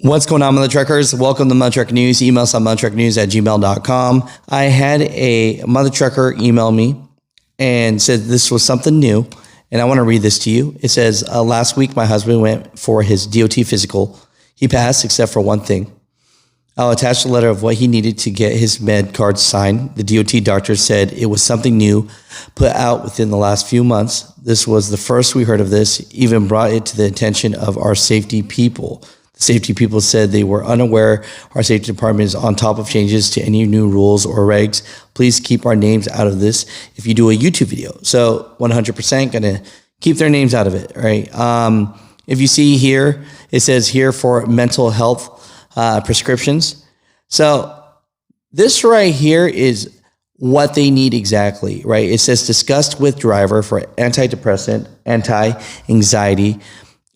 What's going on, Mutha Truckers? Welcome to Mutha Trucker News. Email us on muthatruckernews@gmail.com. I had a Mutha Trucker email me and said this was something new, and I want to read this to you. It says, last week my husband went for his DOT physical. He passed except for one thing. I'll attach the letter of what he needed to get his med card signed. The DOT doctor said it was something new put out within the last few months. This was the first we heard of this, even brought it to the attention of our safety people. The safety people said they were unaware our safety department is on top of changes to any new rules or regs. Please keep our names out of this if you do a YouTube video. So 100% going to keep their names out of it, right? If you see here, it says here for mental health prescriptions. So this right here is what they need exactly, right? It says discussed with driver for antidepressant, anti-anxiety.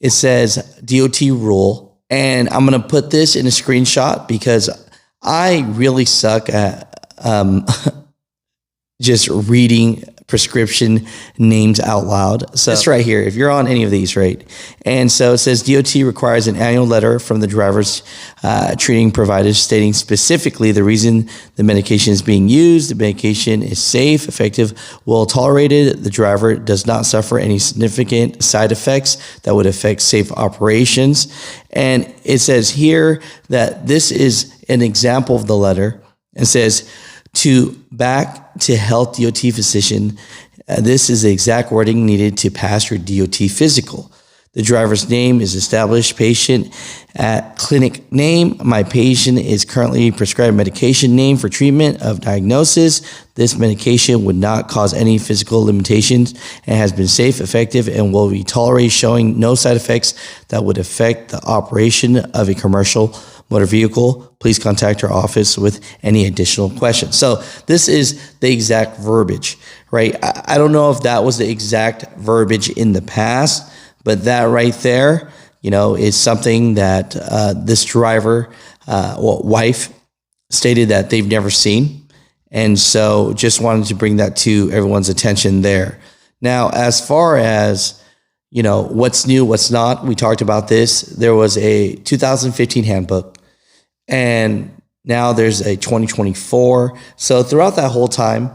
It says DOT rule. And I'm going to put this in a screenshot because I really suck at just reading prescription names out loud. So it's right here, if you're on any of these, right? And so it says DOT requires an annual letter from the driver's treating providers stating specifically the reason the medication is being used. The medication is safe, effective, well tolerated. The driver does not suffer any significant side effects that would affect safe operations. And it says here that this is an example of the letter. It says, to back to health DOT physician, this is the exact wording needed to pass your DOT physical. The driver's name is established patient at clinic name. My patient is currently prescribed medication name for treatment of diagnosis. This medication would not cause any physical limitations and has been safe, effective, and will be tolerated, showing no side effects that would affect the operation of a commercial motor vehicle. Please contact our office with any additional questions. So this is the exact verbiage, right? I don't know if that was the exact verbiage in the past, but that right there, you know, is something that this driver, wife, stated that they've never seen. And so just wanted to bring that to everyone's attention there. Now, as far as, you know, what's new, what's not, we talked about this. There was a 2015 handbook, and now there's a 2024. So throughout that whole time,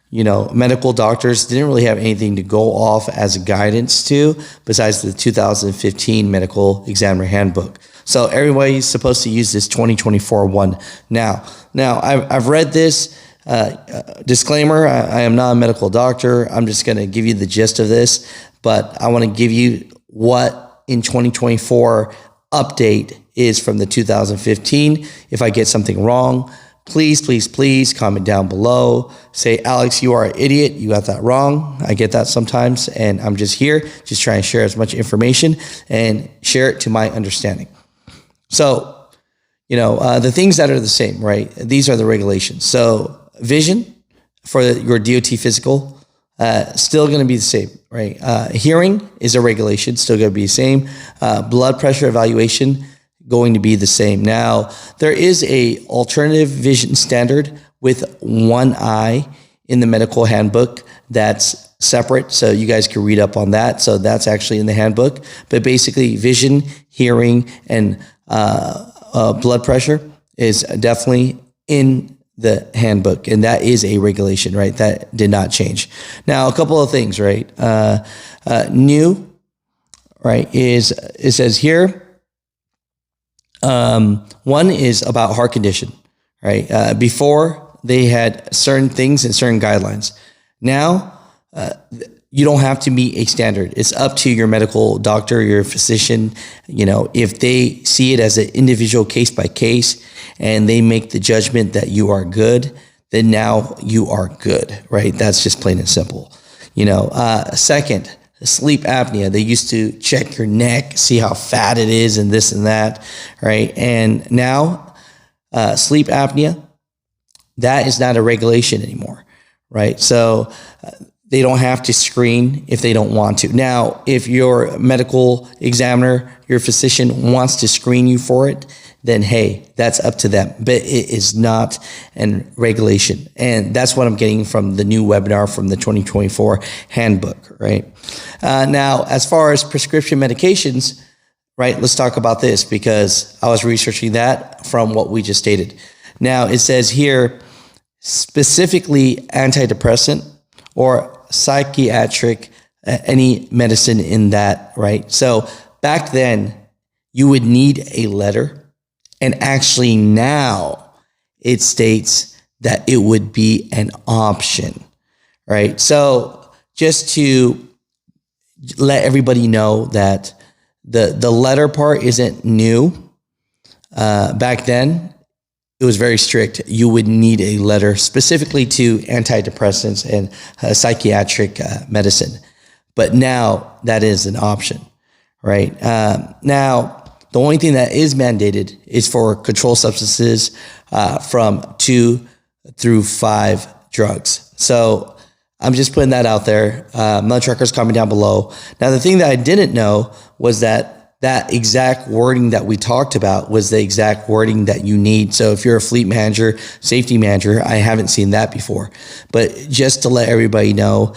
you know, medical doctors didn't really have anything to go off as a guidance to besides the 2015 medical examiner handbook. So everybody's supposed to use this 2024 one now. Now I've read this disclaimer. I am not a medical doctor. I'm just going to give you the gist of this, but I want to give you what in 2024 update is from the 2015. If I get something wrong, please comment down below. Say, Alex, you are an idiot. You got that wrong. I get that sometimes, and I'm just here, just trying to share as much information and share it to my understanding. So, you know, the things that are the same, right? These are the regulations. So vision for your DOT physical, still going to be the same, right? Hearing is a regulation, still going to be the same. Blood pressure evaluation, going to be the same. Now, there is a alternative vision standard with one eye in the medical handbook that's separate, so you guys can read up on that. So that's actually in the handbook. But basically, vision, hearing, and blood pressure is definitely in the handbook, and that is a regulation, right? That did not change. Now, a couple of things, right? New, right, is it says here, one is about heart condition, right? Before they had certain things and certain guidelines. Now, you don't have to meet a standard. It's up to your medical doctor, your physician. You know, if they see it as an individual case by case and they make the judgment that you are good, then now you are good, right? That's just plain and simple. You know, second, sleep apnea. They used to check your neck, see how fat it is and this and that, right? And now sleep apnea, that is not a regulation anymore, right? So they don't have to screen if they don't want to. Now, if your medical examiner, your physician wants to screen you for it, then hey, that's up to them. But it is not a regulation. And that's what I'm getting from the new webinar from the 2024 handbook, right? Now, as far as prescription medications, right? Let's talk about this because I was researching that from what we just stated. Now it says here, specifically antidepressant or psychiatric, any medicine in that, right? So back then you would need a letter, and actually now it states that it would be an option, right? So just to let everybody know that the letter part isn't new. Back then, it was very strict. You would need a letter specifically to antidepressants and psychiatric medicine. But now that is an option, right? Now, the only thing that is mandated is for controlled substances from 2 through 5 drugs. So I'm just putting that out there. Mutha Truckers, comment down below. Now, the thing that I didn't know was that exact wording that we talked about was the exact wording that you need. So if you're a fleet manager, safety manager, I haven't seen that before. But just to let everybody know,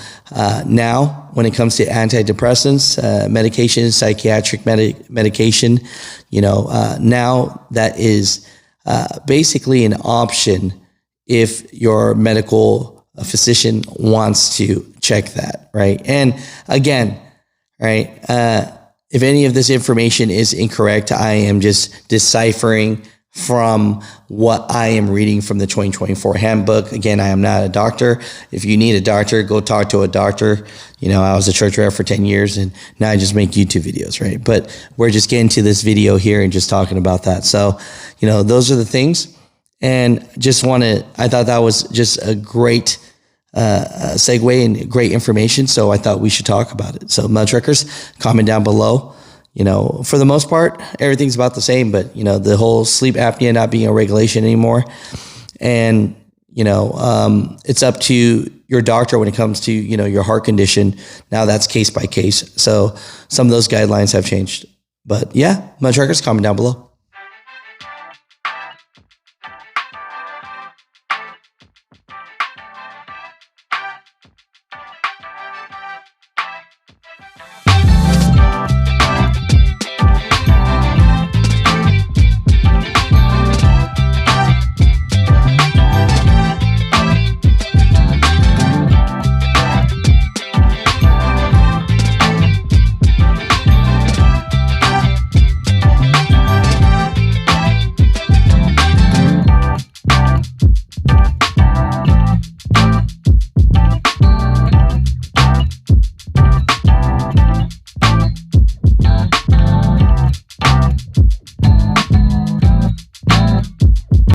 now when it comes to antidepressants, medication, psychiatric medication, now that is basically an option if your medical physician wants to check that, right? And again, right, if any of this information is incorrect, I am just deciphering from what I am reading from the 2024 handbook. Again, I am not a doctor. If you need a doctor, go talk to a doctor. I was a church rep for 10 years and now I just make YouTube videos, right? But we're just getting to this video here and just talking about that. So, those are the things. And I thought that was just a great segue and great information. So I thought we should talk about it. So Mutha Truckers, comment down below. For the most part, everything's about the same, but the whole sleep apnea not being a regulation anymore. And, it's up to your doctor when it comes to, your heart condition. Now that's case by case. So some of those guidelines have changed, but yeah, Mutha Truckers, comment down below.